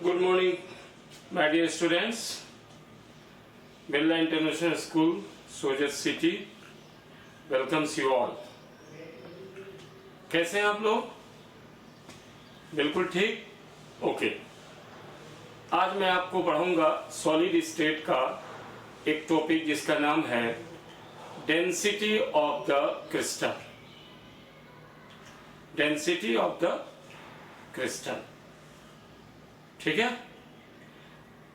Good morning, my dear students. Birla International School, Sojet City, welcomes you all. कैसे हैं आप लोग? बिल्कुल ठीक? ओके। आज मैं आपको पढ़ाऊंगा सॉलिड स्टेट का एक टॉपिक जिसका नाम है density of the crystal. Density of the crystal, ठीक है।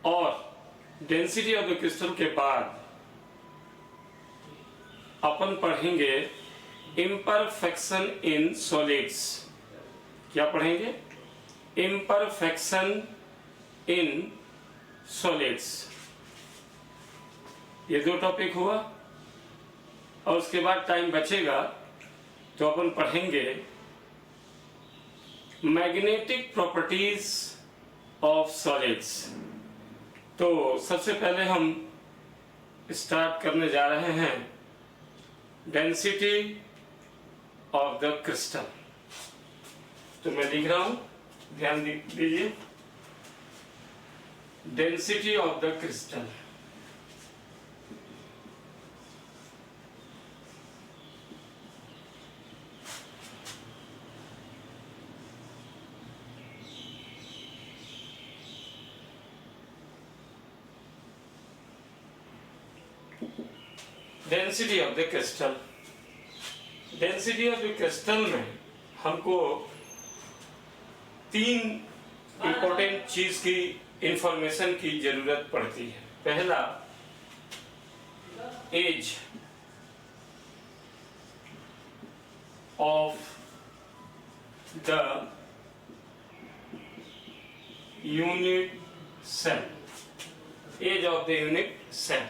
और डेंसिटी ऑफ द क्रिस्टल के बाद अपन पढ़ेंगे इम्परफेक्शन इन सॉलिड्स। क्या पढ़ेंगे? Imperfection in solids. ये दो टॉपिक हुआ और उसके बाद टाइम बचेगा तो अपन पढ़ेंगे मैग्नेटिक प्रॉपर्टीज ऑफ सॉलिड्स। तो सबसे पहले हम स्टार्ट करने जा रहे हैं डेंसिटी ऑफ द क्रिस्टल। तो मैं लिख रहा हूं, ध्यान दीजिए, density of the crystal. Density of the crystal. Density of the crystal में हमको तीन इंपॉर्टेंट चीज की इंफॉर्मेशन की जरूरत पड़ती है। पहला, edge of the unit cell. Edge of the unit cell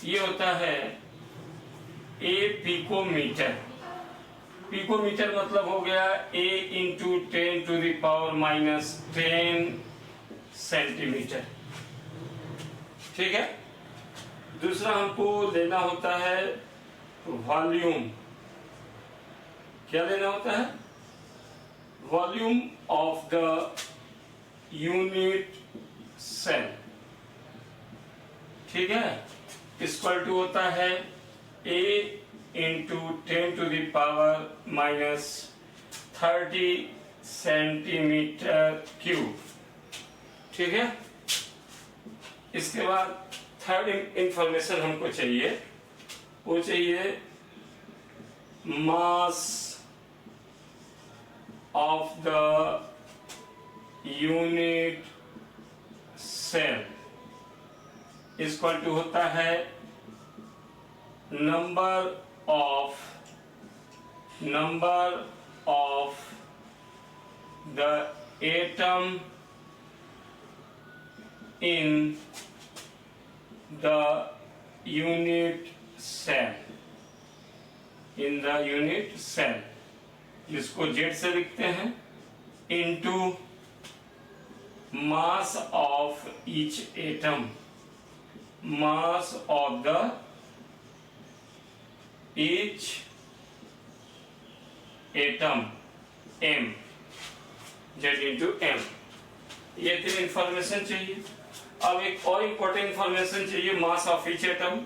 ये होता है ए पिकोमीटर। पिकोमीटर मतलब हो गया A into 10 to the power minus 10 centimetre, ठीक है। दूसरा हमको लेना होता है वॉल्यूम। क्या लेना होता है? Volume of the unit cell, ठीक है। इक्वल टू होता है a into 10 to the power minus 30 centimetre cube, ठीक है। इसके बाद थर्ड इंफॉर्मेशन हमको चाहिए, वो चाहिए mass of the unit cell equal to होता है number of the atom in the unit cell. In the unit cell, जिसको जेड से लिखते हैं, into mass of each atom. Mass of the each atom m, z into m। ये तीन information चाहिए। अब एक और इंपॉर्टेंट इंफॉर्मेशन चाहिए, mass of each atom.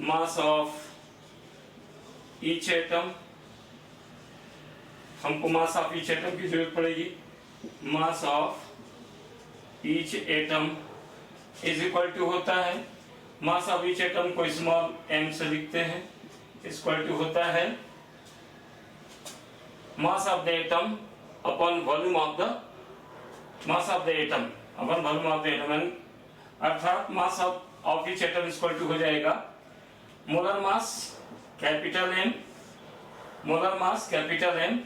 Mass of each atom, हमको मास ऑफ ईच एटम की जरूरत पड़ेगी। Mass of each atom is equal to होता है, मास ऑफ ईच एटम को स्मॉल m से लिखते हैं, इक्वल टू होता है mass of the atom upon volume of the mass of the atom upon volume of the atom. अर्थात mass of each atom equal to हो जाएगा molar mass capital M, molar mass capital M,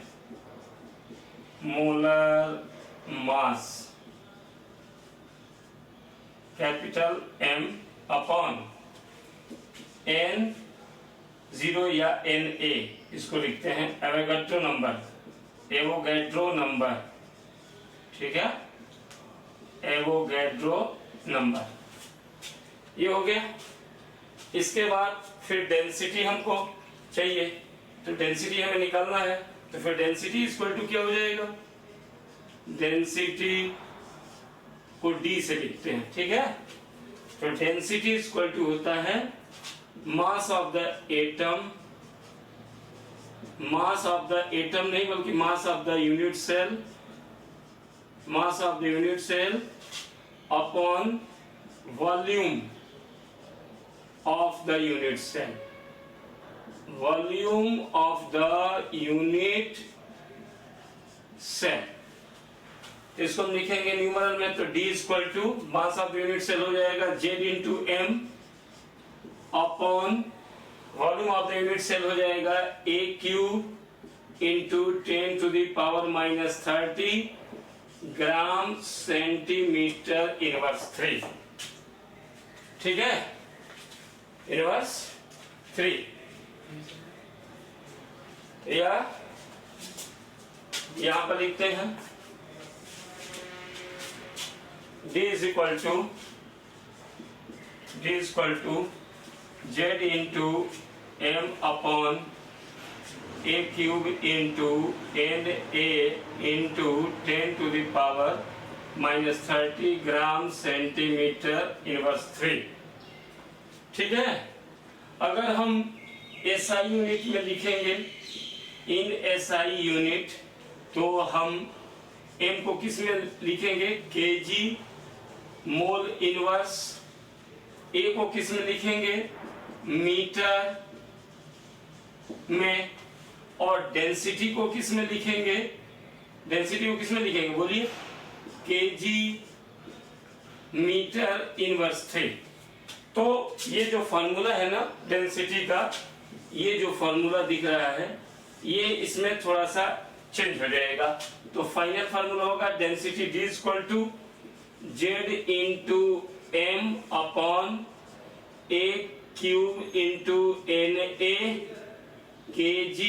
molar mass capital M upon N0 या Na, इसको लिखते हैं Avogadro number. Avogadro number, ठीक है, Avogadro number. ये हो गया। इसके बाद फिर डेंसिटी हमको चाहिए, तो डेंसिटी हमें निकालना है। तो फिर डेंसिटी इक्वल टू क्या हो जाएगा? डेंसिटी को डी से लिखते हैं, ठीक है। तो डेंसिटी इक्वल टू होता है mass of the atom, mass of the atom नहीं बल्कि mass of the unit cell, mass of the unit cell upon volume of the unit cell, volume of the unit cell. इसको हम लिखेंगे numeral में, तो D equal to mass of unit cell हो जाएगा Z into M upon volume of the unit cell हो जाएगा AQ into 10 to the power minus 30 gram centimetre inverse 3, ठीक है, इनवर्स 3। या यहां पर लिखते हैं D is equal to Z into M upon A cube into NA into 10 to the power minus 30 gram centimetre inverse 3, ठीक है। अगर हम SI यूनिट में लिखेंगे, इन SI यूनिट, तो हम M को किस में लिखेंगे, kg मोल इनवर्स, A को किस में लिखेंगे, मीटर में, और डेंसिटी को किस में लिखेंगे, डेंसिटी को किस में लिखेंगे बोलिए, kg मीटर इनवर्स 3। तो ये जो फॉर्मूला है ना डेंसिटी का, ये जो फॉर्मूला दिख रहा है, ये इसमें थोड़ा सा चेंज हो जाएगा। तो फाइनल फार्मूला होगा density D equal to Z into M upon A cube into NA kg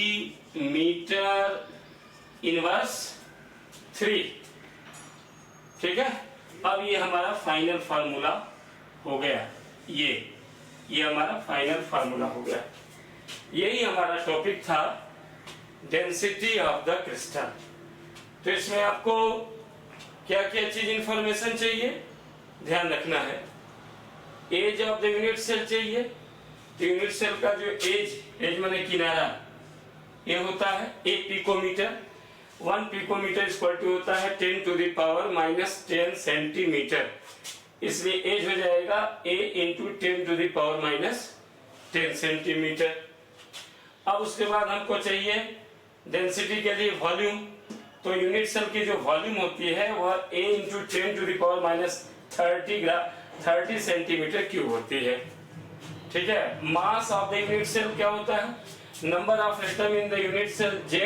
metre inverse 3, ठीक है। अब ये हमारा फाइनल फार्मूला हो गया, ये हमारा फाइनल फार्मूला हो गया। यही हमारा टॉपिक था डेंसिटी ऑफ द क्रिस्टल। तो इसमें आपको क्या क्या चीज इंफॉर्मेशन चाहिए, ध्यान रखना है। Edge of the unit cell चाहिए, तो यूनिट सेल का जो एज माने किनारा, ये होता है 1 पिकोमीटर। 1 पिकोमीटर इक्वल टू होता है 10 to the power minus 10 centimetre, इसलिए एज हो जाएगा A into 10 to the power minus 10 centimetre. अब उसके बाद हमको चाहिए डेंसिटी के लिए वॉल्यूम, तो यूनिट सेल की जो वॉल्यूम होती है वह A into 10 to the power minus 30 centimetre cube होती है, ठीक है। Mass of the unit cell क्या होता है, number of atom in the unit cell Z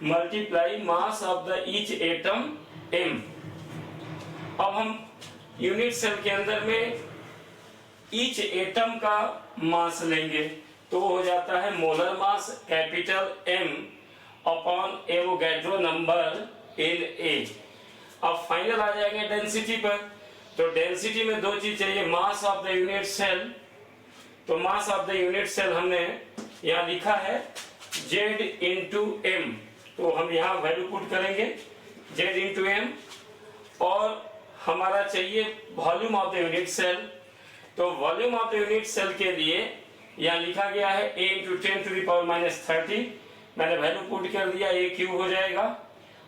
multiply mass of the each atom M। अब हम यूनिट सेल के अंदर में ईच एटम का मास लेंगे, तो हो जाता है molar mass capital M upon Avogadro number Na। अब फाइनल आ जाएंगे डेंसिटी पर, तो डेंसिटी में दो चीज चाहिए, mass of the unit cell, तो mass of the unit cell हमने यहाँ लिखा है Z इंटू एम, तो हम यहाँ वैल्यू पुट करेंगे Z इंटू एम। और हमारा चाहिए volume of the unit cell, तो volume of the unit cell के लिए यहाँ लिखा गया है A into 10 to the power minus 30, मैंने वैल्यू पुट कर दिया, A क्यूब हो जाएगा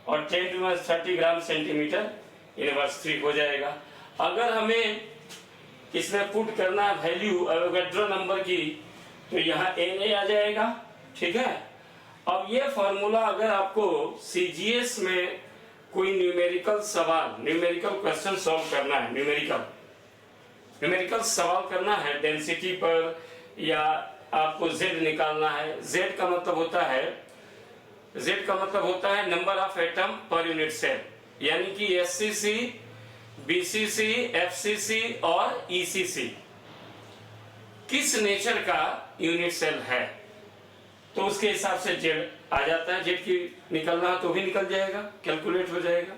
और 10 to minus 30 gram centimetre inverse 3 हो जाएगा। अगर हमें इसमें पुट करना है वैल्यू एवोगैड्रो नंबर की, तो यहाँ Na आ जाएगा, ठीक है। अब ये फॉर्मूला अगर आपको CGS में कोई न्यूमेरिकल सवाल, न्यूमेरिकल क्वेश्चन सॉल्व करना है, न्यूमेरिकल सवाल करना है डेंसिटी पर, या आपको Z निकालना है, Z का मतलब होता है number of atom per unit cell, यानी कि SCC, BCC, FCC और ECC किस नेचर का यूनिट सेल है, तो उसके हिसाब से Z आ जाता है। Z की निकलना है तो भी निकल जाएगा, कैलकुलेट हो जाएगा।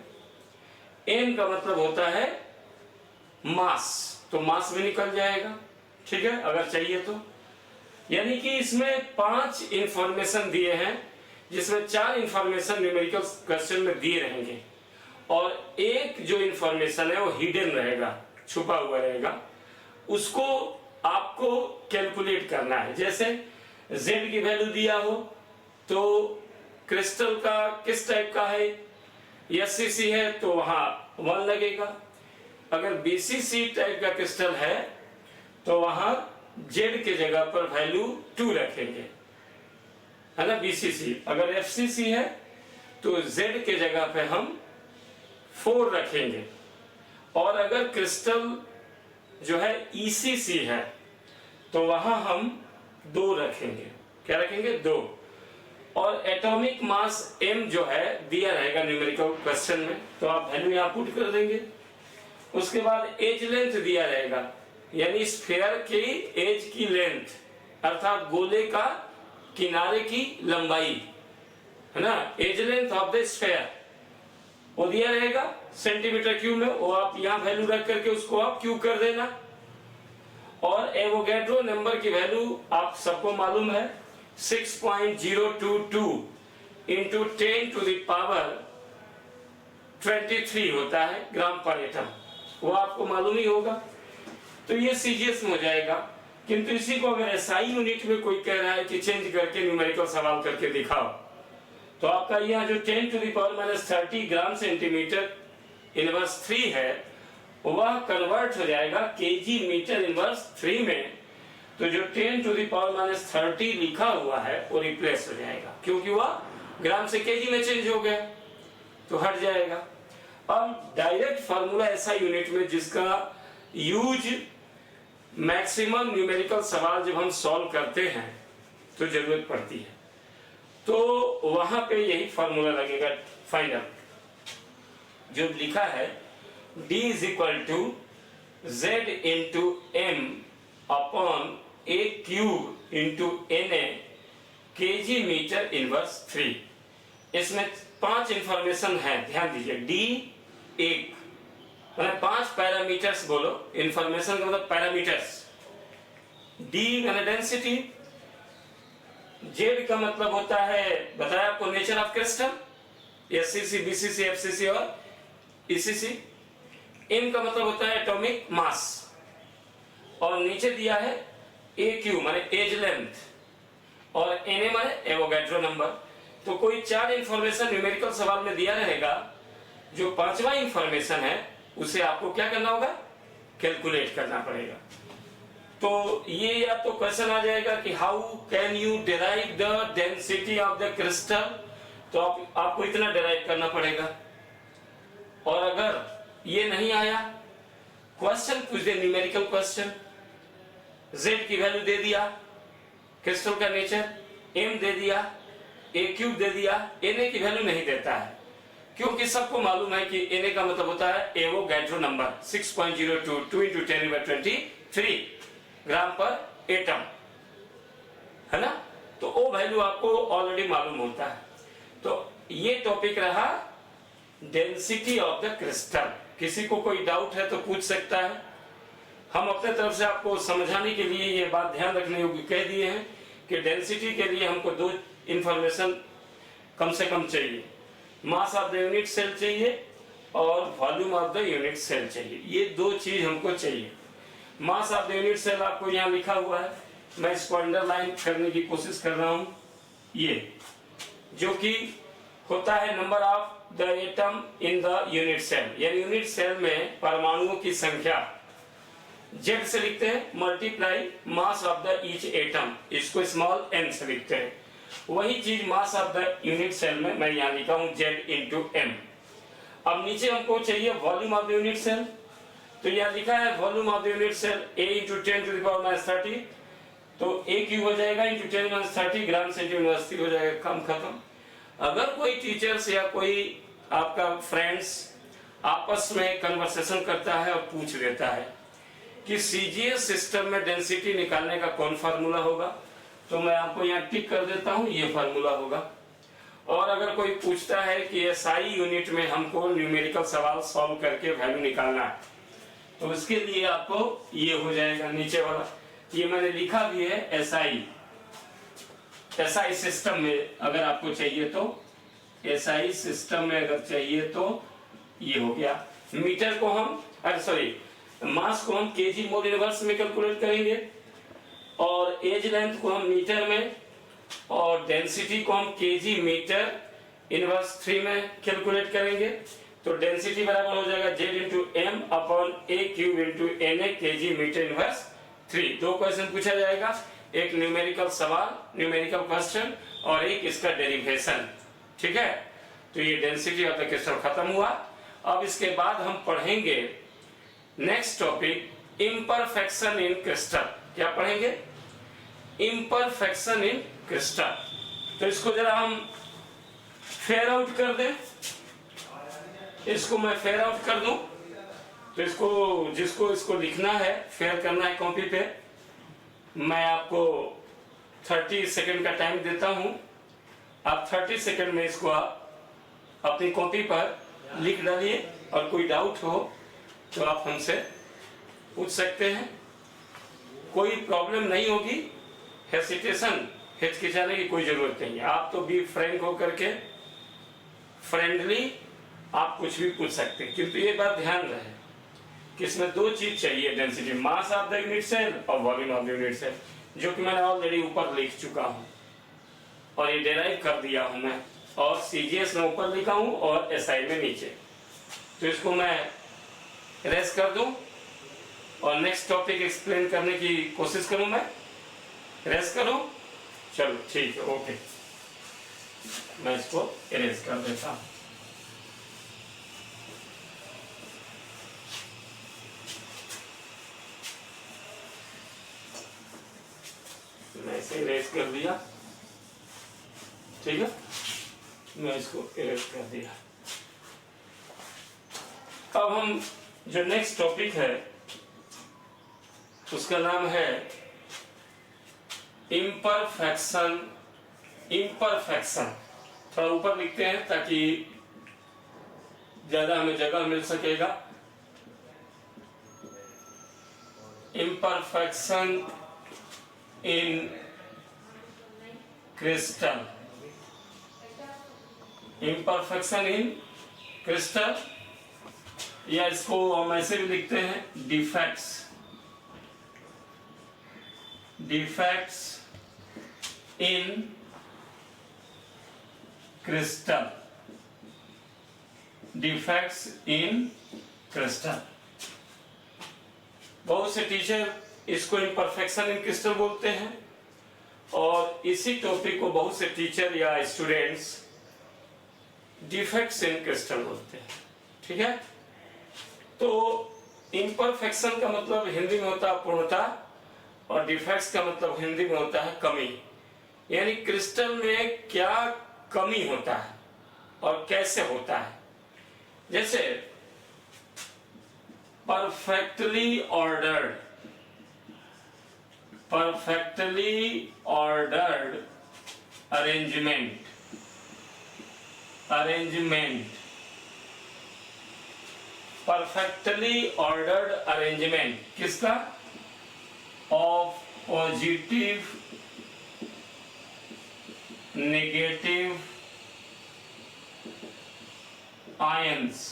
M का मतलब होता है मास, तो मास भी निकल जाएगा, ठीक है, अगर चाहिए तो। यानी कि इसमें 5 इंफॉर्मेशन दिए हैं, जिसमें 4 इंफॉर्मेशन न्यूमेरिकल क्वेश्चन में दिए रहेंगे और एक जो इंफॉर्मेशन है वो हिडन रहेगा, छुपा हुआ रहेगा, उसको आपको कैलकुलेट करना है। जैसे Z की वैल्यू दिया हो तो क्रिस्टल का किस टाइप का है, SCC है तो वहां 1 लगेगा। अगर BCC टाइप का क्रिस्टल है तो वहां Z के जगह पर वैल्यू 2 रखेंगे, है ना। BCC अगर FCC है तो Z के जगह पे हम 4 रखेंगे। और अगर क्रिस्टल जो है ECC है तो वहां हम 2 रखेंगे। क्या रखेंगे? 2। और एटॉमिक मास m जो है दिया रहेगा न्यूमेरिकल क्वेश्चन में, तो आप वैल्यू यहां पुट कर देंगे। उसके बाद एज लेंथ दिया रहेगा, यानी स्फीयर की एज की लेंथ अर्थात गोले का किनारे की लंबाई, है ना। Edge length of the sphere वो दिया रहेगा सेंटीमीटर क्यूब में, वो आप यहां वैल्यू रख करके उसको आप क्यूब कर देना। और एवोगैड्रो नंबर की वैल्यू आप सबको मालूम है 6.022 इंटू 10 टू द पावर 23 होता है ग्राम पर एटम, वो आपको मालूम ही होगा। तो ये सीजीएस में हो जाएगा। किंतु इसी को अगर एसआई यूनिट में कोई कह रहा है कि चेंज करके न्यूमेरिकल सवाल करके दिखाओ, तो आपका यहाँ जो 10 to the power -30 gram centimetre inverse 3 है, वह कन्वर्ट हो जाएगा केजी मीटर इनवर्स 3 में। तो जो 10 टू द पावर -30 लिखा हुआ है वो रिप्लेस हो जाएगा, क्योंकि वह ग्राम से केजी में चेंज हो गया, तो हट जाएगा। अब डायरेक्ट फार्मूला ऐसा यूनिट में जिसका यूज मैक्सिमम न्यूमेरिकल सवाल जब हम सॉल्व करते हैं तो जरूरत पड़ती है, तो वहां पे यही फार्मूला लगेगा फाइनल, जो लिखा है D is equal to Z into M upon A cube into NA kg metre inverse 3। इसमें 5 इंफॉर्मेशन है, ध्यान दीजिए। D 1 मतलब 5 पैरामीटर्स, बोलो इंफॉर्मेशन का मतलब पैरामीटर्स। D यानी डेंसिटी, Z का मतलब होता है, बताया आपको, nature of crystal, SCC, BCC, FCC और ECC। M का मतलब होता है एटॉमिक मास, और नीचे दिया है AQ माने एज लेंथ, और Na माने एवोगैड्रो नंबर। तो कोई 4 इंफॉर्मेशन न्यूमेरिकल सवाल में दिया रहेगा, जो 5वां इंफॉर्मेशन है उसे आपको क्या करना होगा, कैलकुलेट करना पड़ेगा। तो ये या तो क्वेश्चन आ जाएगा कि how can you derive the density of the crystal, तो आपको इतना डिराइव करना पड़ेगा। और अगर ये नहीं आया, क्वेश्चन पूछ दे, न्यूमेरिकल क्वेश्चन, Z की वैल्यू दे दिया, क्रिस्टल का नेचर, M दे दिया, A क्यूब दे दिया, Na की वैल्यू नहीं देता है, क्योंकि सबको मालूम है कि Na का मतलब होता है एवोगैड्रो नंबर 6.022 इंटू 10⁻23 ग्राम पर एटम, है ना। तो वो वैल्यू आपको ऑलरेडी मालूम होता है। तो ये टॉपिक रहा डेंसिटी ऑफ द क्रिस्टल। किसी को कोई डाउट है तो पूछ सकता है। हम अपने तरफ से आपको समझाने के लिए ये बात ध्यान रखने योग्य कह दिए हैं कि डेंसिटी के लिए हमको 2 इंफॉर्मेशन कम से कम चाहिए, mass of the unit cell चाहिए और volume of the unit cell चाहिए। ये 2 चीज हमको चाहिए। Mass of the unit cell आपको यहाँ लिखा हुआ है, मैं इसको अंडरलाइन करने की कोशिश कर रहा हूं, ये जो कि होता है number of the atom in the unit cell, यानी यूनिट सेल में परमाणुओं की संख्या। Z से लिखते हैं multiply mass of the each atom, इसको स्मॉल n से लिखते हैं। वही चीज mass of the unit cell में मैं यहाँ लिखा हूँ Z इंटू M। अब नीचे हमको चाहिए volume of the unit cell, तो यहाँ लिखा है volume of the unit cell A into 10 to the power -30, तो A क्यूब हो जाएगा इंटू 10⁻30 ग्राम सेंटीमीटर हो जाएगा, काम खत्म। अगर कोई टीचर्स या कोई आपका फ्रेंड्स आपस में कन्वर्सेशन करता है और पूछ लेता है कि सीजीएस सिस्टम में डेंसिटी निकालने का कौन फार्मूला होगा, तो मैं आपको यहाँ टिक कर देता हूँ, ये फार्मूला होगा। और अगर कोई पूछता है कि एसआई यूनिट में हमको न्यूमेरिकल सवाल सॉल्व करके वैल्यू निकालना है, तो उसके लिए आपको ये हो जाएगा नीचे वाला, ये मैंने लिखा भी है एसआई सिस्टम में अगर आपको चाहिए तो, एसआई सिस्टम में अगर चाहिए तो ये हो गया। मीटर को हम मास को हम केजी मोल इनवर्स में कैलकुलेट करेंगे, और एज लेंथ को हम मीटर में, और डेंसिटी को हम केजी मीटर इनवर्स 3 में कैलकुलेट करेंगे। तो डेंसिटी बराबर हो जाएगा Z into M upon A cube into N A kg metre inverse 3। 2 question पूछा जाएगा, एक न्यूमेरिकल सवाल, न्यूमेरिकल क्वेश्चन, और एक इसका डेरिवेशन। ठीक है, तो ये डेंसिटी अब तक क्वेश्चन खत्म हुआ। अब इसके बाद हम पढ़ेंगे next topic imperfection in crystal. क्या पढ़ेंगे? Imperfection in crystal. तो इसको जरा हम फेयर आउट कर दें, इसको मैं फेयर आउट कर दूं। तो इसको जिसको इसको लिखना है, फेयर करना है कॉपी पे, मैं आपको 30 सेकंड का टाइम देता हूं। आप 30 सेकंड में इसको आप अपनी कॉपी पर लिख डालिए, और कोई डाउट हो तो आप हमसे पूछ सकते हैं, कोई प्रॉब्लम नहीं होगी। हेसिटेशन, हिचकिचाने की कोई जरूरत नहीं है। आप तो बी फ्रैंक होकर के फ्रेंडली आप कुछ भी पूछ सकते हैं, किंतु ये बात ध्यान रहे कि इसमें 2 चीज चाहिए density, mass of the unit cell और volume of the unit cell, जो कि मैंने ऑलरेडी ऊपर लिख चुका हूं और ये डेराइव कर दिया हूं मैं, और सीजीएस में ऊपर लिखा हूं और एसआई में नीचे। तो इसको मैं रेस्ट कर दूं और नेक्स्ट टॉपिक एक्सप्लेन करने की कोशिश करूं। मैं रेस्ट करूं? चलो ठीक है, ओके, मैं इसको इरेज कर देता हूं। मैं इसे इरेज कर दिया, ठीक है, मैं इसको इरेज कर दिया। अब हम जो नेक्स्ट टॉपिक है उसका नाम है इम्परफेक्शन। इम्परफेक्शन थोड़ा ऊपर लिखते हैं ताकि ज्यादा हमें जगह मिल सकेगा। Imperfection in crystal. Imperfection in crystal, या इसको हम ऐसे भी लिखते हैं defects. Defects in crystal. Defects in crystal. बहुत से टीचर इसको इम्परफेक्शन इन क्रिस्टल बोलते हैं, और इसी टॉपिक को बहुत से टीचर या स्टूडेंट्स डिफेक्ट्स इन क्रिस्टल बोलते हैं। ठीक है, तो इम्परफेक्शन का मतलब हिंदी में होता है पूर्णता, और डिफेक्ट्स का मतलब हिंदी में होता है कमी। यानी क्रिस्टल में क्या कमी होता है और कैसे होता है। जैसे perfectly ordered, perfectly ordered arrangement, arrangement, perfectly ordered arrangement किसका? Of positive negative ions.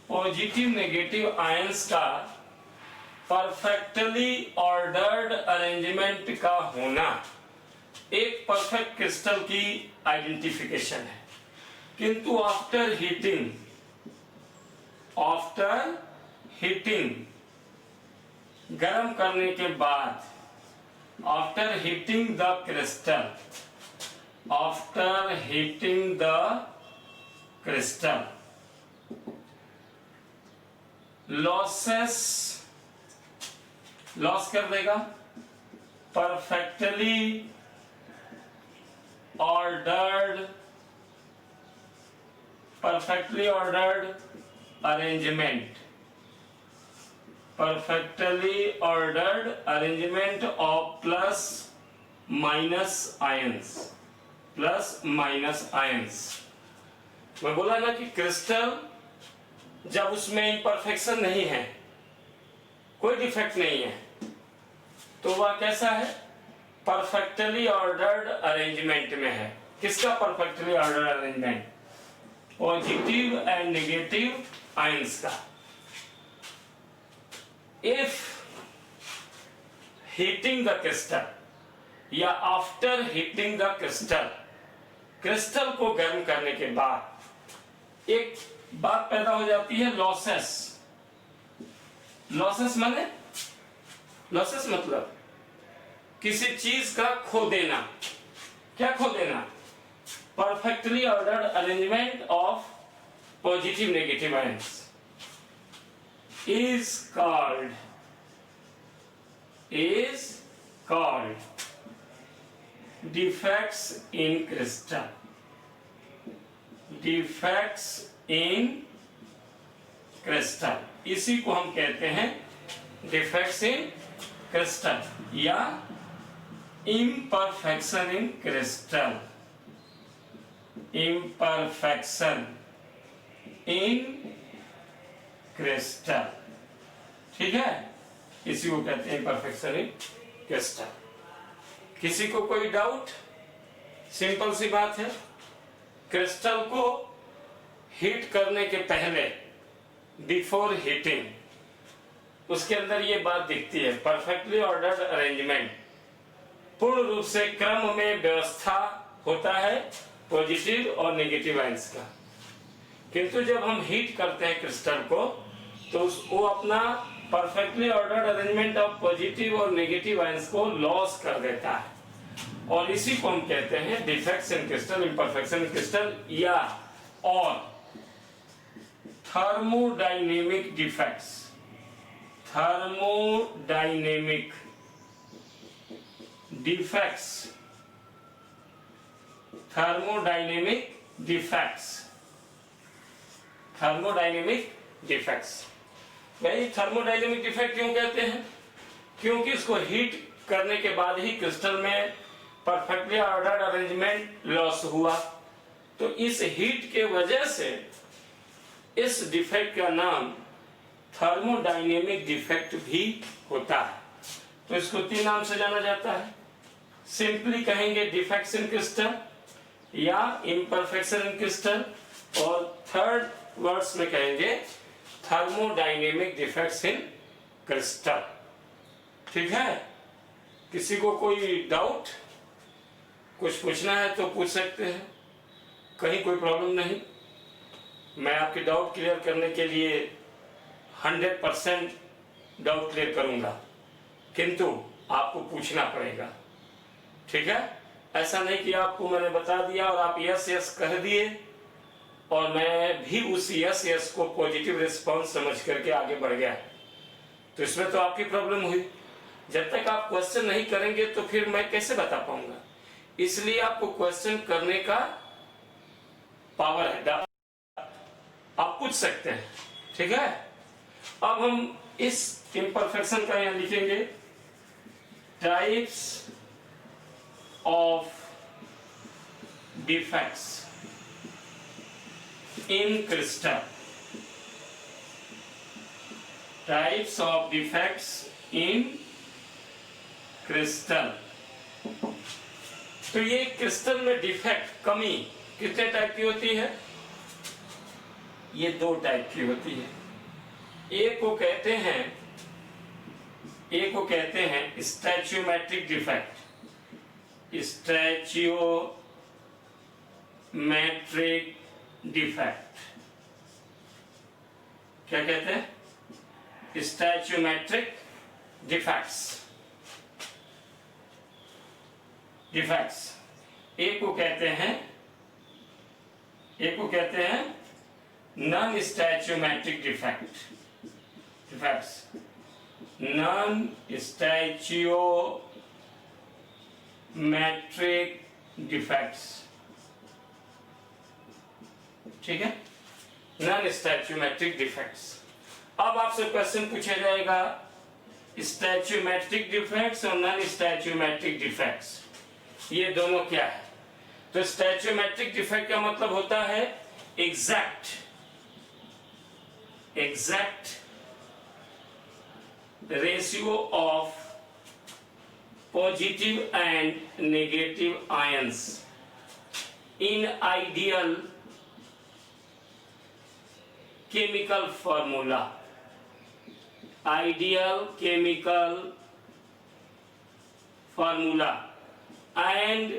Positive negative ions का परफेक्टली ऑर्डर्ड अरेंजमेंट का होना एक परफेक्ट क्रिस्टल की आइडेंटिफिकेशन है। किंतु आफ्टर हीटिंग, आफ्टर हीटिंग, गर्म करने के बाद, after heating the crystal, after heating the crystal, losses, loss कर देगा। Perfectly ordered, perfectly ordered arrangement, perfectly ordered arrangement of plus minus ions, plus minus ions। मैं बोला ना कि क्रिस्टल जब उसमें इम्परफेक्शन नहीं है, कोई डिफेक्ट नहीं है, तो वह कैसा है? परफेक्टली ऑर्डर्ड अरेंजमेंट में है। किसका perfectly ordered arrangement? Positive and negative ions का। इफ हीटिंग द क्रिस्टल या after heating the crystal, crystal को गर्म करने के बाद एक बात पैदा हो जाती है, लॉसेस। लॉसेस माने, लॉसेस मतलब किसी चीज का खो देना। क्या खो देना? Perfectly ordered arrangement of positive negative ions is called defects in crystal. Defects in crystal, इसी को हम कहते हैं defects in crystal या imperfection in crystal. Imperfection in crystal, ठीक है, इसी को कहते हैं इम्परफेक्शन इन क्रिस्टल। किसी को कोई डाउट? सिंपल सी बात है, क्रिस्टल को हीट करने के पहले, बिफोर हीटिंग, उसके अंदर ये बात दिखती है, परफेक्टली ऑर्डर्ड अरेंजमेंट, पूर्ण रूप से क्रम में व्यवस्था होता है पॉजिटिव और नेगेटिव आयंस का। किंतु जब हम हीट करते हैं क्रिस्टल को, तो वो अपना perfectly ordered arrangement of positive और नेगेटिव आयंस को लॉस कर देता है, और इसी को हम कहते हैं defects in crystal, imperfection in crystal, या और thermodynamic defects. Thermodynamic defects, thermodynamic defects, thermodynamic defects. भाई थर्मोडायनेमिक डिफेक्ट क्यों कहते हैं? क्योंकि इसको हीट करने के बाद ही क्रिस्टल में परफेक्टली ऑर्डर्ड अरेंजमेंट लॉस हुआ, तो इस हीट के वजह से इस डिफेक्ट का नाम थर्मोडायनेमिक डिफेक्ट भी होता है। तो इसको 3 नाम से जाना जाता है। सिंपली कहेंगे डिफेक्ट्स इन क्रिस्टल या इम्परफेक्शन इन क्रिस्टल, और थर्ड वर्ड्स में कहेंगे थर्मोडायनेमिक डिफेक्ट्स इन क्रिस्टल। ठीक है, किसी को कोई डाउट, कुछ पूछना है तो पूछ सकते हैं, कहीं कोई प्रॉब्लम नहीं। मैं आपके डाउट क्लियर करने के लिए 100% डाउट क्लियर करूंगा, किंतु आपको पूछना पड़ेगा। ठीक है, ऐसा नहीं कि आपको मैंने बता दिया और आप यस यस कह दिए और मैं भी उस यस यस को पॉजिटिव रिस्पांस समझ करके आगे बढ़ गया, तो इसमें तो आपकी प्रॉब्लम हुई। जब तक आप क्वेश्चन नहीं करेंगे तो फिर मैं कैसे बता पाऊंगा। इसलिए आपको क्वेश्चन करने का पावर है, आप पूछ सकते हैं। ठीक है, अब हम इस इम्परफेक्शन का यहां लिखेंगे, types of defects in crystal, types of defects in crystal। तो ये क्रिस्टल में डिफेक्ट, कमी कितने टाइप की होती है? ये 2 टाइप की होती है। एक को कहते हैं स्टैच्यूमेट्रिक डिफेक्ट, स्टैच्यूमेट्रिक डिफेक्ट। क्या कहते हैं? स्टैच्यूमेट्रिक डिफेक्ट्स। एक को कहते हैं नॉन स्टैच्यूमेट्रिक डिफेक्ट्स, नॉन स्टैच्यूमेट्रिक डिफेक्ट्स। ठीक है, नॉन स्टैच्यूमेट्रिक डिफेक्ट्स। अब आपसे क्वेश्चन पूछा जाएगा स्टैच्यूमेट्रिक डिफेक्ट्स और नॉन स्टैच्यूमेट्रिक डिफेक्ट्स, ये दोनों क्या है? तो स्टैच्यूमेट्रिक डिफेक्ट का मतलब होता है exact ratio of positive and negative ions in ideal chemical formula, ideal chemical formula, and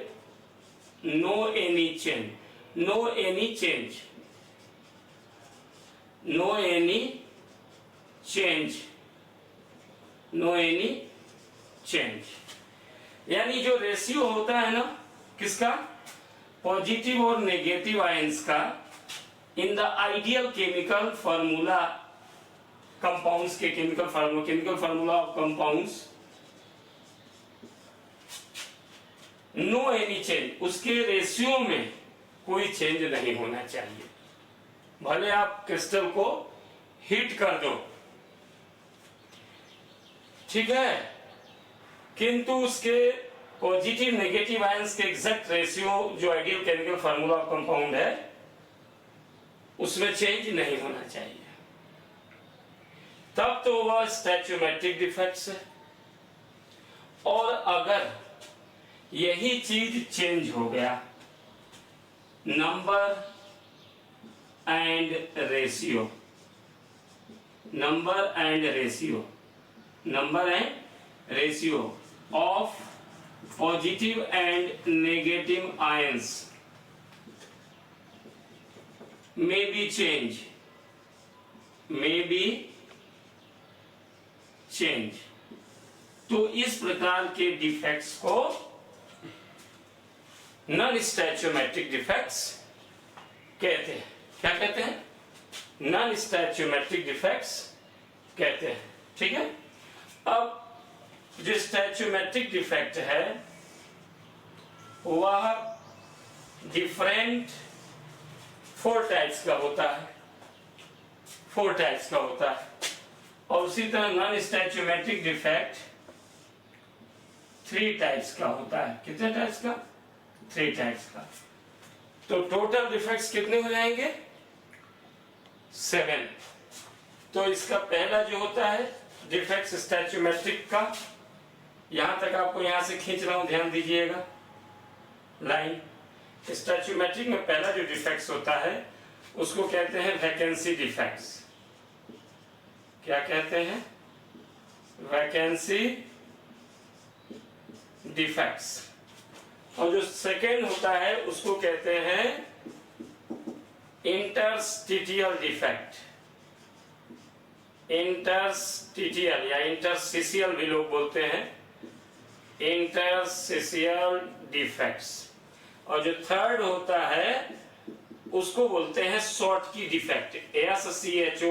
no any change, no any change, no any change, no any change। यानी जो रेशियो होता है ना किसका, पॉजिटिव और नेगेटिव आयंस का in the ideal chemical formula, compounds के chemical formula of compounds, no any change, उसके रेशियो में कोई चेंज नहीं होना चाहिए। भले आप क्रिस्टल को हीट कर दो, ठीक है, किंतु उसके पॉजिटिव नेगेटिव आयंस के एग्जैक्ट रेशियो जो ideal chemical formula of compound है उसमें चेंज नहीं होना चाहिए, तब तो वह स्टैच्यूमेट्रिक डिफेक्ट्स है। और अगर यही चीज चेंज हो गया, number and ratio, number and ratio of positive and negative ions may be change, तो इस प्रकार के डिफेक्ट्स को नॉन स्टैच्यूमेट्रिक डिफेक्ट्स कहते हैं। क्या कहते हैं? नॉन स्टैच्यूमेट्रिक डिफेक्ट्स कहते हैं, ठीक है। अब जो स्टैच्यूमेट्रिक डिफेक्ट है वह डिफरेंट 4 टाइप्स का होता है, 4 टाइप्स का होता है। और उसी तरह नॉन स्टैच्यूमेट्रिक डिफेक्ट 3 टाइप्स का होता है। कितने टाइप्स का? 3 टाइप्स का। तो टोटल डिफेक्ट्स कितने हो जाएंगे? 7। तो इसका पहला जो होता है डिफेक्ट्स स्टैच्यूमेट्रिक का, यहां तक आपको यहां से खींच रहा हूं, ध्यान दीजिएगा लाइन। स्टैच्यूमेट्रिक में पहला जो डिफेक्ट्स होता है उसको कहते हैं वैकेंसी डिफेक्ट्स। क्या कहते हैं? Vacancy defects. और जो सेकेंड होता है उसको कहते हैं इंटरस्टिशियल डिफेक्ट। इंटरस्टिशियल या इंटरस्टिशियल भी लोग बोलते हैं, इंटरस्टिशियल डिफेक्ट्स। और जो थर्ड होता है उसको बोलते हैं शॉर्ट की डिफेक्ट, SCHOTTTKY,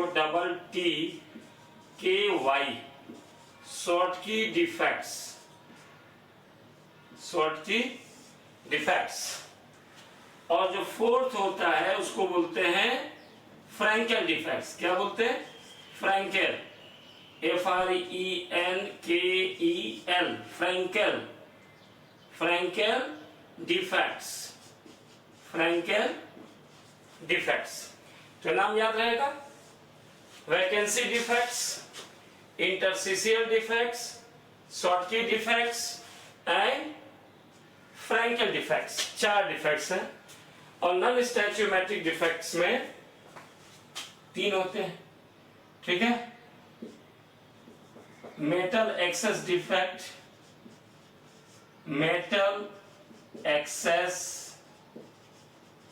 शॉर्ट की डिफेक्ट्स, शॉर्ट की डिफेक्ट्स। और जो फोर्थ होता है उसको बोलते हैं फ्रैंकेल डिफेक्ट्स। क्या बोलते हैं? फ्रैंकेल, FRENKEL, फ्रैंकेल, फ्रैंकेल डिफेक्ट्स, फ्रैंकेल डिफेक्ट्स। तो नाम याद रहेगा, vacancy defects, interstitial defects, short की डिफेक्ट्स एंड फ्रैंकेल डिफेक्ट्स। 4 डिफेक्ट्स हैं। और नॉन स्टैच्यूमेट्रिक डिफेक्ट्स में 3 होते हैं, ठीक है। Metal access defect, metal access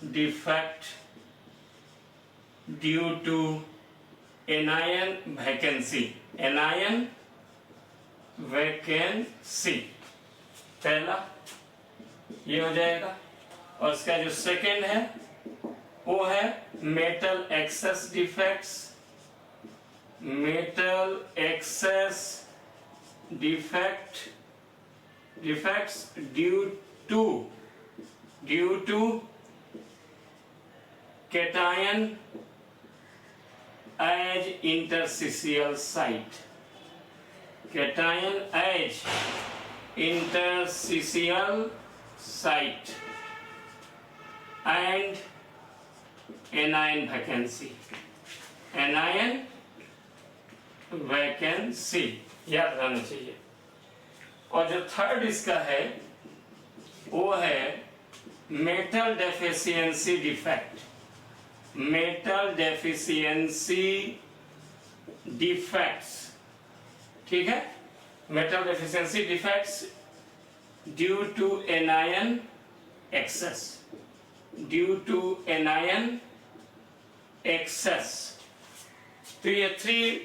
defect due to anion vacancy, anion vacancy पहला ये हो जाएगा। और इसका जो सेकेंड है वो है metal excess defects, metal excess defects due to cation as interstitial site, cation as interstitial site and anion vacancy, anion vacancy याद रहना चाहिए। और जो थर्ड इसका है वो है metal deficiency defect, metal deficiency defects, ठीक है, metal deficiency defects due to anion excess, due to anion excess. तो ये 3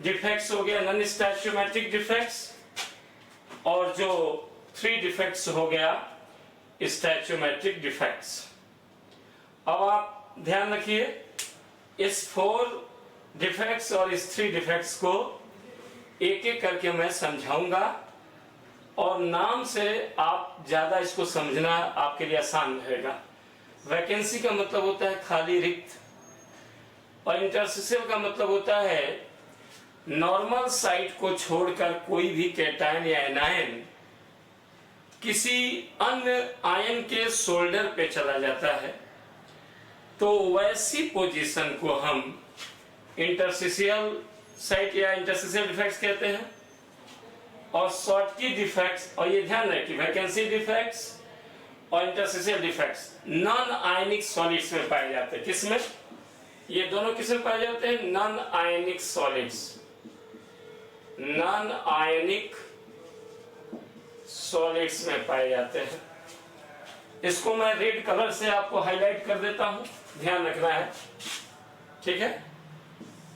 डिफेक्ट्स हो गया, नॉन स्टैच्यूमेट्रिक डिफेक्ट्स, और जो 3 डिफेक्ट्स हो गया स्टैच्यूमेट्रिक डिफेक्ट्स। अब आप ध्यान रखिए, इस 4 डिफेक्ट्स और इस 3 डिफेक्ट्स को एक एक करके मैं समझाऊंगा, और नाम से आप ज्यादा इसको समझना आपके लिए आसान रहेगा। वैकेंसी का मतलब होता है खाली रिक्त, और इंटरस्टिशियल का मतलब होता है नॉर्मल साइट को छोड़कर कोई भी कैटायन या एनायन किसी अन्य आयन के शोल्डर पे चला जाता है, तो वैसी पोजीशन को हम इंटरस्टिशियल साइट या इंटरस्टिशियल डिफेक्ट्स कहते हैं। और शॉर्टकी डिफेक्ट्स, और ये ध्यान रखिए, वैकेंसी डिफेक्ट्स और interstitial defects non ionic solids में पाए जाते हैं। किसमें? ये दोनों किसमें पाए जाते हैं? Non ionic solids, non ionic solids में पाए जाते हैं। इसको मैं रेड कलर से आपको हाईलाइट कर देता हूं, ध्यान रखना है, ठीक है।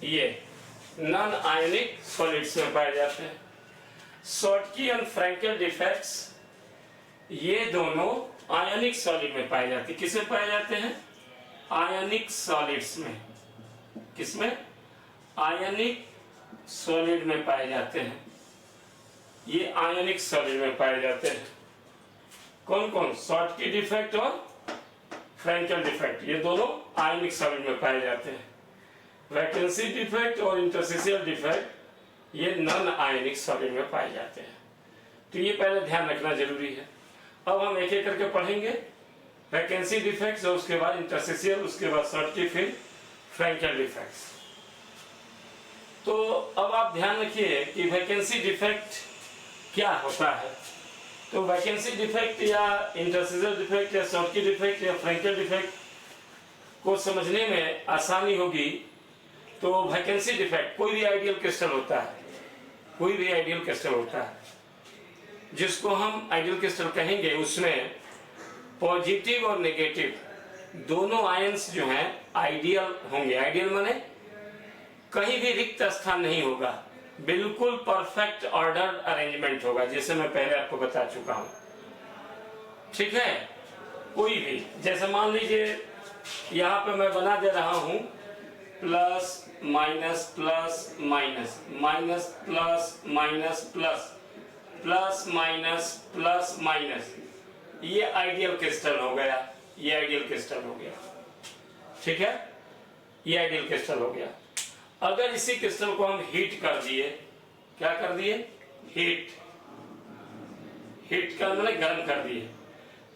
ये नॉन आयनिक सॉलिड्स में पाए जाते हैं। शॉर्टकी एंड फ्रैंकेल डिफेक्ट्स, ये दोनों आयनिक सॉलिड में पाए जाते हैं। किसमें पाए जाते हैं? आयनिक सॉलिड्स में। किसमें? आयनिक सॉलिड में पाए जाते हैं। ये आयनिक सॉलिड में पाए जाते हैं। कौन कौन? शॉर्टकी डिफेक्ट और फ्रैंकेल डिफेक्ट, ये दोनों आयनिक सॉलिड में पाए जाते हैं। वैकेंसी डिफेक्ट और इंटरस्टिशियल डिफेक्ट ये नॉन आयनिक सॉलिड में पाए जाते हैं। तो ये पहले ध्यान रखना जरूरी है। अब हम एक एक करके पढ़ेंगे, वैकेंसी डिफेक्ट्स और उसके बाद इंटरस्टिशियल, उसके बाद शॉर्टकी, फिर फ्रैंकेल डिफेक्ट्स। तो अब आप ध्यान रखिए कि वैकेंसी डिफेक्ट क्या होता है। तो वैकेंसी डिफेक्ट या इंटरस्टिशियल डिफेक्ट या शॉर्टकी डिफेक्ट या फ्रैंकेल डिफेक्ट को समझने में आसानी होगी। तो वैकेंसी डिफेक्ट, कोई भी आइडियल क्रिस्टल होता है, कोई भी आइडियल क्रिस्टल होता है जिसको हम आइडियल क्रिस्टल कहेंगे, उसमें पॉजिटिव और नेगेटिव दोनों आयंस जो हैं आइडियल होंगे। आइडियल माने कहीं भी रिक्त स्थान नहीं होगा, बिल्कुल परफेक्ट ऑर्डर अरेंजमेंट होगा, जैसे मैं पहले आपको बता चुका हूं, ठीक है। कोई भी, जैसे मान लीजिए यहां पे मैं बना दे रहा हूं plus minus plus minus, minus plus minus plus, plus minus plus minus, ये आइडियल क्रिस्टल हो गया, ये आइडियल क्रिस्टल हो गया, ठीक है, ये आइडियल क्रिस्टल हो गया। अगर इसी क्रिस्टल को हम हीट कर दिए, क्या कर दिए? हीट, हीट का मतलब गर्म कर दिए,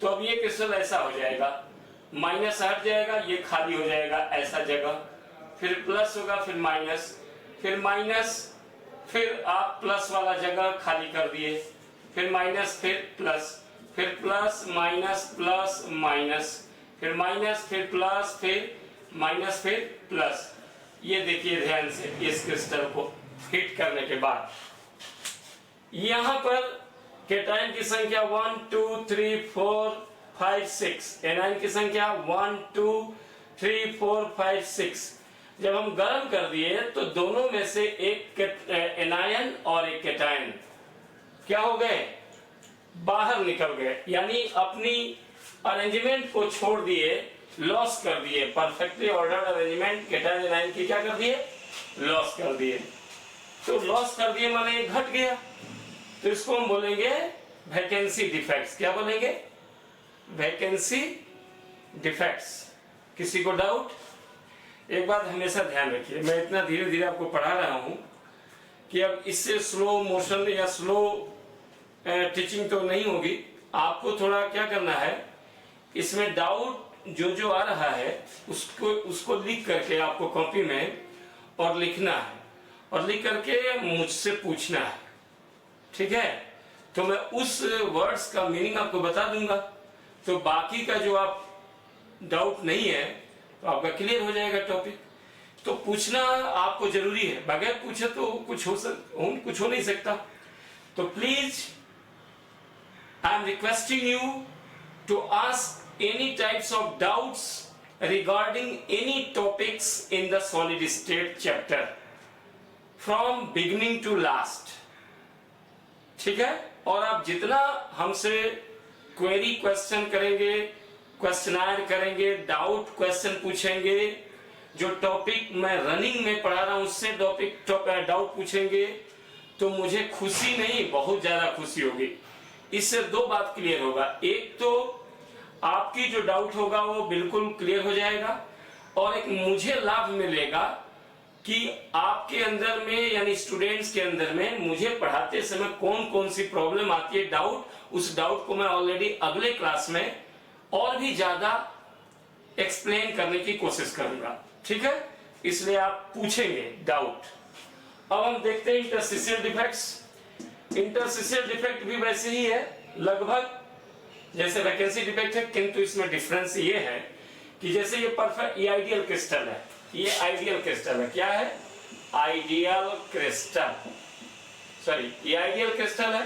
तो अब ये क्रिस्टल ऐसा हो जाएगा, माइनस हट जाएगा, ये खाली हो जाएगा ऐसा जगह, फिर प्लस होगा, फिर माइनस, फिर आप प्लस वाला जगह खाली कर दिए, फिर माइनस, फिर प्लस माइनस प्लस माइनस, फिर माइनस, फिर प्लस, फिर माइनस, फिर प्लस। ये देखिए ध्यान से, इस क्रिस्टल को हिट करने के बाद यहां पर कैटायन की संख्या 1 2 3 4 5 6, एनायन की संख्या 1 2 3 4 5 6। जब हम गर्म कर दिए तो दोनों में से एक एनायन और एक कैटायन क्या हो गए? बाहर निकल गए, यानी अपनी अरेंजमेंट को छोड़ दिए, लॉस कर दिए। Perfectly ordered arrangement cation anion की क्या कर दिए? लॉस कर दिए। तो लॉस कर दिए माने घट गया, तो इसको हम बोलेंगे वैकेंसी डिफेक्ट्स। क्या बोलेंगे? Vacancy defects. किसी को डाउट? एक बात हमेशा ध्यान रखिए, मैं इतना धीरे धीरे आपको पढ़ा रहा हूं कि अब इससे स्लो मोशन या स्लो टीचिंग तो नहीं होगी। आपको थोड़ा क्या करना है, इसमें डाउट जो आ रहा है उसको लिख करके आपको कॉपी में और लिखना है, और लिख करके मुझसे पूछना है, ठीक है। तो मैं उस वर्ड्स का मीनिंग आपको बता दूंगा, तो बाकी का जो आप डाउट नहीं है तो आपका क्लियर हो जाएगा टॉपिक। तो पूछना आपको जरूरी है, बगैर पूछे तो कुछ हो नहीं सकता। तो please I am requesting you to ask any types of doubts regarding any topics in the solid state chapter from beginning to last, ठीक है। और आप जितना हमसे क्वेरी क्वेश्चन करेंगे, क्वेश्चनायर करेंगे, डाउट क्वेश्चन पूछेंगे, जो टॉपिक मैं रनिंग में पढ़ा रहा हूं उससे डाउट पूछेंगे, तो मुझे खुशी नहीं बहुत ज्यादा खुशी होगी। इससे दो बात क्लियर होगा, एक तो आपकी जो डाउट होगा वो बिल्कुल क्लियर हो जाएगा, और एक मुझे लाभ मिलेगा कि आपके अंदर में यानी स्टूडेंट्स के अंदर में मुझे पढ़ाते समय कौन कौन सी प्रॉब्लम आती है डाउट, उस डाउट को मैं ऑलरेडी अगले क्लास में और भी ज्यादा एक्सप्लेन करने की कोशिश करूंगा, ठीक है। इसलिए आप पूछेंगे डाउट। अब हम देखते हैं इंटरस्टिशियल डिफेक्ट्स। इंटरस्टिशियल डिफेक्ट भी वैसे ही है लगभग जैसे वैकेंसी डिफेक्ट है, किंतु इसमें डिफरेंस ये है कि जैसे ये परफेक्ट, ये आइडियल क्रिस्टल है, ये आइडियल क्रिस्टल है। क्या है? आइडियल क्रिस्टल, सॉरी ये आइडियल क्रिस्टल है,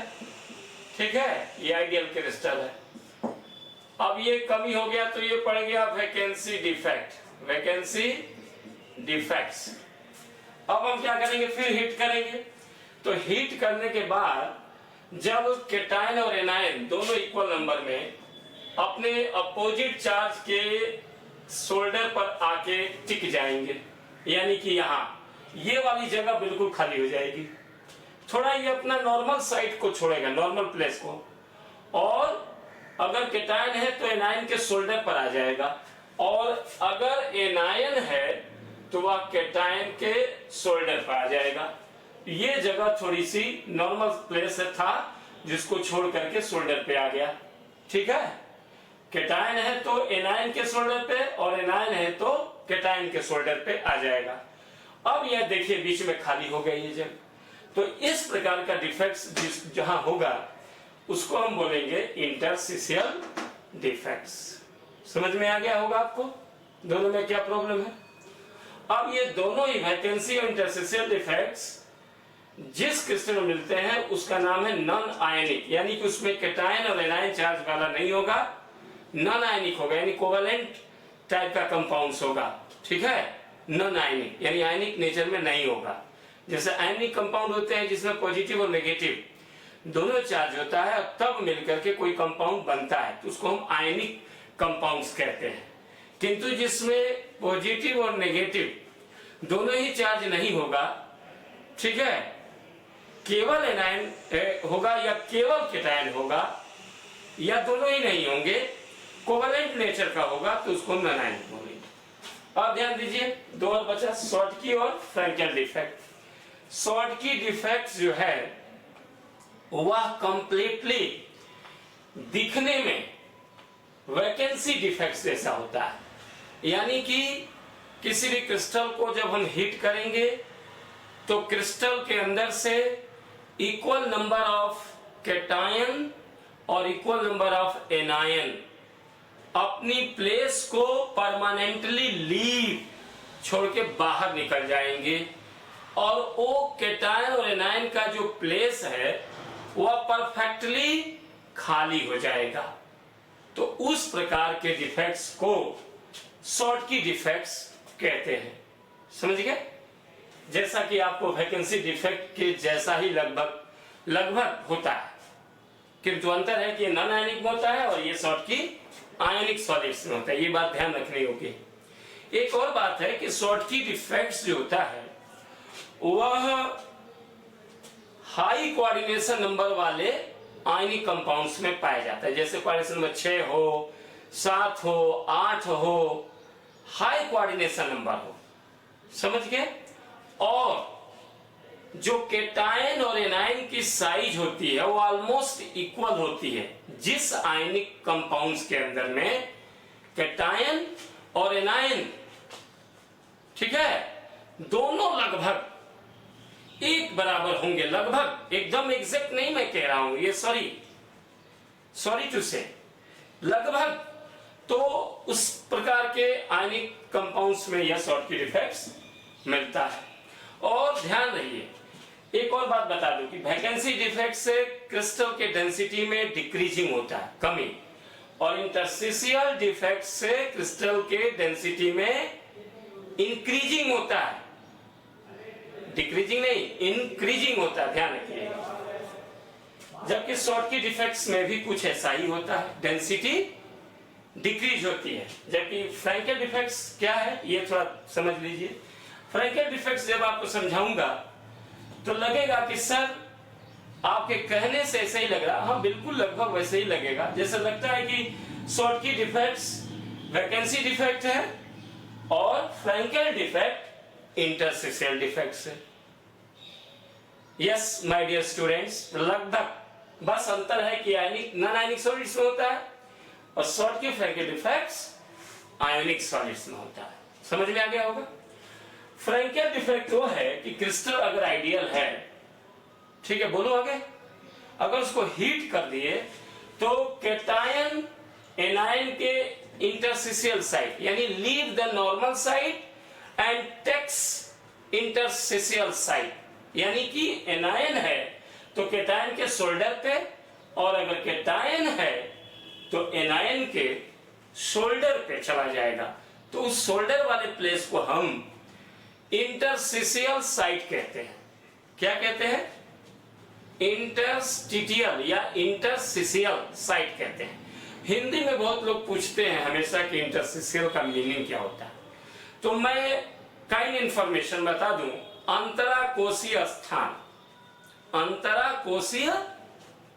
ठीक है, ये आइडियल क्रिस्टल है। अब ये कमी हो गया तो ये पड़ गया वैकेंसी डिफेक्ट, वैकेंसी डिफेक्ट्स। अब हम क्या करेंगे, फिर हीट करेंगे। तो हीट करने के बाद जब केटायन और एनायन दोनों इक्वल नंबर में अपने अपोजिट चार्ज के शोल्डर पर आके टिक जाएंगे, यानी कि यहां ये वाली जगह बिल्कुल खाली हो जाएगी, थोड़ा ये अपना नॉर्मल साइड को छोड़ेगा, नॉर्मल प्लेस को, और अगर केटायन है तो एनायन के शोल्डर पर आ जाएगा, और अगर एनायन है तो वह केटायन के शोल्डर पर आ जाएगा। ये जगह थोड़ी सी नॉर्मल प्लेस था जिसको छोड़ करके शोल्डर पे आ गया, ठीक है। केटायन है तो एनायन के शोल्डर पे, और एनायन है तो केटायन के शोल्डर पे आ जाएगा। अब यह देखिए बीच में खाली हो गई ये जगह। तो इस प्रकार का डिफेक्ट्स जहां होगा उसको हम बोलेंगे इंटरस्टिशियल डिफेक्ट्स। समझ में आ गया होगा आपको दोनों में क्या प्रॉब्लम है। अब ये दोनों ही वैकेंसी और इंटरस्टिशियल डिफेक्ट्स जिस क्रिस्टल में मिलते हैं उसका नाम है नॉन आयनिक, यानी कि उसमें केटायन और एनायन चार्ज वाला नहीं होगा, नॉन आयनिक होगा, यानी कोवेलेंट टाइप का कंपाउंड्स होगा, ठीक है। नॉन आयनिक यानी आयनिक नेचर में नहीं होगा। जैसे आयनिक कंपाउंड होते हैं जिसमें पॉजिटिव और नेगेटिव दोनों चार्ज होता है, तब मिलकर के कोई कंपाउंड बनता है, तो उसको हम आयनिक कंपाउंड्स कहते हैं। किंतु जिसमें पॉजिटिव और नेगेटिव दोनों ही चार्ज नहीं होगा, ठीक है, केवल एनायन होगा या केवल केटायन होगा या दोनों ही नहीं होंगे, कोवेलेंट नेचर का होगा, तो उसको हम नॉन आयनिक बोलेंगे। अब ध्यान दीजिए दो और बचा, शॉर्टकी और फ्रैंकेल डिफेक्ट। शॉर्टकी डिफेक्ट जो है वह कंप्लीटली दिखने में वैकेंसी डिफेक्ट जैसा होता है, यानी कि किसी भी क्रिस्टल को जब हम हीट करेंगे तो क्रिस्टल के अंदर से इक्वल नंबर ऑफ केटायन और इक्वल नंबर ऑफ एनायन अपनी प्लेस को परमानेंटली लीव छोड़ के बाहर निकल जाएंगे, और वो केटायन और एनायन का जो प्लेस है वह परफेक्टली खाली हो जाएगा। तो उस प्रकार के डिफेक्ट्स को शॉर्टकी डिफेक्ट्स कहते हैं। समझ गए? जैसा कि आपको वैकेंसी डिफेक्ट के जैसा ही लगभग होता है, किंतु अंतर है कि नॉन आयनिक में होता है और ये शॉर्टकी आयनिक सॉलिड्स में होता है। ये बात ध्यान रखनी होगी। एक और बात है कि शॉर्टकी डिफेक्ट्स जो होता है वह हाई कोऑर्डिनेशन नंबर वाले आयनिक कंपाउंड्स में पाया जाता है, जैसे कोऑर्डिनेशन नंबर 6 हो, 7 हो, 8 हो, हाई कोऑर्डिनेशन नंबर हो। समझ गए? और जो केटायन और एनायन की साइज होती है वो ऑलमोस्ट इक्वल होती है। जिस आयनिक कंपाउंड्स के अंदर में केटायन और एनायन, ठीक है, दोनों लगभग एक बराबर होंगे, लगभग, एकदम एग्जैक्ट नहीं मैं कह रहा हूं ये, सॉरी टू से, लगभग तो उस प्रकार के आयनिक कंपाउंड्स में यह शॉर्टकी डिफेक्ट्स मिलता है। और ध्यान रहिए, एक और बात बता दूं कि वैकेंसी डिफेक्ट से क्रिस्टल के डेंसिटी में डिक्रीजिंग होता है, कमी, और इंटरस्टिशियल डिफेक्ट से क्रिस्टल के डेंसिटी में इंक्रीजिंग होता है, डिक्रीजिंग नहीं, इंक्रीजिंग होता है, ध्यान रखिएगा। जबकि शॉर्टकी डिफेक्ट्स में भी कुछ ऐसा ही होता है, डेंसिटी डिक्रीज होती है। जबकि फ्रैंकेल डिफेक्ट्स क्या है ये थोड़ा समझ लीजिए। फ्रैंकेल डिफेक्ट्स जब आपको समझाऊंगा तो लगेगा कि सर आपके कहने से ऐसे ही लग रहा, हाँ बिल्कुल लगभग वैसे ही लगेगा जैसे लगता है कि शॉर्टकी डिफेक्ट्स वैकेंसी डिफेक्ट है और फ्रैंकेल डिफेक्ट इंटरस्टिशियल डिफेक्ट्स है। यस माय डियर स्टूडेंट्स, लगभग बस अंतर है कि आयनिक नॉन आयनिक सॉलिड्स में होता है और शॉर्टकी फ्रैंकेल डिफेक्ट्स आयनिक सॉलिड्स में होता है। समझ में आ गया होगा। फ्रैंकेल डिफेक्ट वो है कि क्रिस्टल अगर आइडियल है, ठीक है, बोलो आगे, अगर उसको हीट कर दिए तो कैटायन एनायन के इंटरस्टिशियल साइड यानी leave the normal side and takes interstitial side, यानी कि एनायन है तो कैटायन के शोल्डर पे, और अगर कैटायन है तो एनायन के शोल्डर पे चला जाएगा। तो उस शोल्डर वाले प्लेस को हम इंटरस्टिशियल साइट कहते हैं। क्या कहते हैं? इंटरस्टिशियल या इंटरस्टिशियल साइट कहते हैं। हिंदी में बहुत लोग पूछते हैं हमेशा कि इंटरस्टिशियल का मीनिंग क्या होता है, तो मैं काइंड इंफॉर्मेशन बता दूं। अंतराकोशीय स्थान, अंतराकोशीय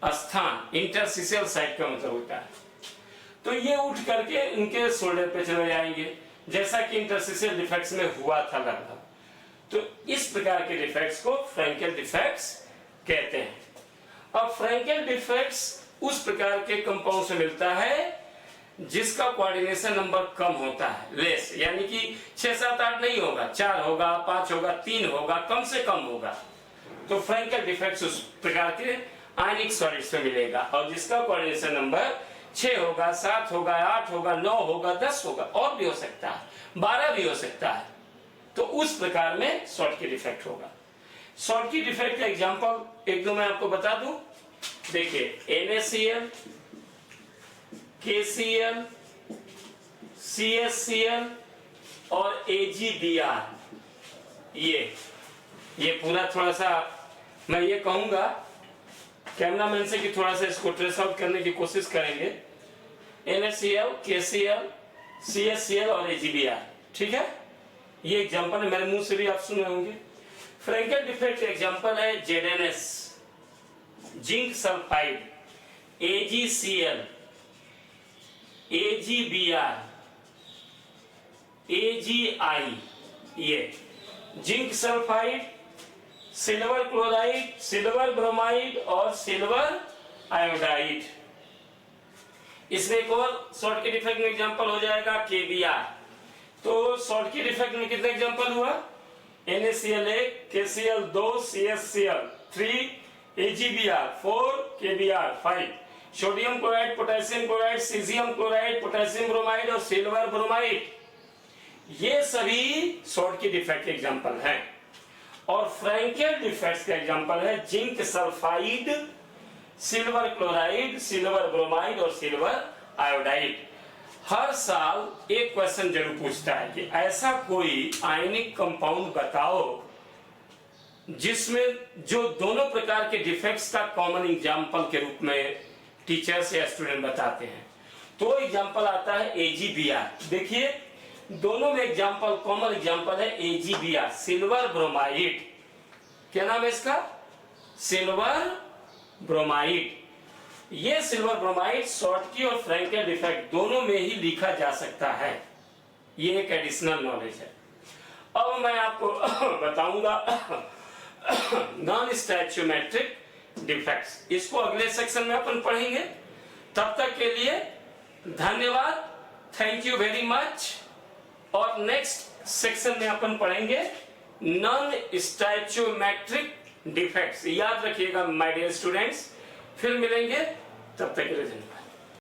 स्थान इंटरस्टिशियल साइट का मतलब होता है। तो ये उठ करके उनके शोल्डर पे चले जाएंगे, जैसा कि इंटरस्टिशियल डिफेक्ट्स में हुआ था लगभग। तो इस प्रकार के डिफेक्ट्स को फ्रैंकेल डिफेक्ट्स कहते हैं। अब फ्रैंकेल डिफेक्ट्स उस प्रकार के कंपाउंड से मिलता है जिसका कोऑर्डिनेशन नंबर कम होता है, लेस, यानी कि 6, 7, 8 नहीं होगा, 4 होगा, 5 होगा, 3 होगा, कम से कम होगा। तो फ्रैंकेल डिफेक्ट्स उस प्रकार के आयनिक सॉलिड्स में मिलेगा और जिसका कोऑर्डिनेशन नंबर 6 होगा, 7 होगा, 8 होगा, 9 होगा, 10 होगा, और भी हो सकता है, 12 भी हो सकता है। तो उस प्रकार में शॉर्टकी डिफेक्ट होगा। शॉर्टकी डिफेक्ट का एग्जांपल एक दो मैं आपको बता दूं। देखिए NaCl, KCl, CSCl और AgBr, ये पूरा थोड़ा सा मैं ये कहूंगा कैमरामैन से कि थोड़ा सा इसको ट्रेस आउट करने की कोशिश करेंगे। NaCl, KCl, CSCl और AgBr, ठीक है, ये एग्जांपल है, मेरे मुंह से भी आप सुन रहे होंगे। फ्रैंकेल डिफेक्ट एग्जांपल है ZnS, zinc sulphide, AgCl, AgBr, AgI, ये zinc sulphide, silver chloride, silver bromide और सिल्वर आयोडाइड। इसमें एक और शॉर्टकी डिफेक्ट में एग्जांपल हो जाएगा KBr। तो शॉर्टकी डिफेक्ट में कितने एग्जांपल हुआ? NaCl 1, KCl 2, CSCl 3, AgBr 4, KBr 5, sodium chloride, potassium chloride, caesium chloride, potassium bromide और सिल्वर ब्रोमाइड, ये सभी शॉर्टकी डिफेक्ट के एग्जांपल हैं। और फ्रैंकेल डिफेक्ट्स का एग्जांपल है zinc sulphide, silver chloride, silver bromide और सिल्वर आयोडाइड। हर साल एक क्वेश्चन जरूर पूछता है कि ऐसा कोई आयनिक कंपाउंड बताओ जिसमें जो दोनों प्रकार के डिफेक्ट्स का कॉमन एग्जांपल के रूप में टीचर्स या स्टूडेंट बताते हैं। तो एग्जांपल आता है AgBr। देखिए दोनों में एग्जांपल, कॉमन एग्जांपल है AgBr, सिल्वर ब्रोमाइड। क्या नाम है इसका? Silver bromide. ये सिल्वर ब्रोमाइड शॉर्टकी और फ्रैंकेल डिफेक्ट दोनों में ही लिखा जा सकता है। ये एक एडिशनल नॉलेज है। अब मैं आपको बताऊंगा नॉन स्टैच्यूमेट्रिक डिफेक्ट्स। इसको अगले सेक्शन में अपन पढ़ेंगे। तब तक के लिए धन्यवाद, थैंक यू वेरी मच। और नेक्स्ट सेक्शन में अपन पढ़ेंगे नॉन स्टैच्यूमेट्रिक डिफेक्ट्स। याद रखिएगा माय डियर स्टूडेंट्स। फिर मिलेंगे, तब तक के लिए धन्यवाद।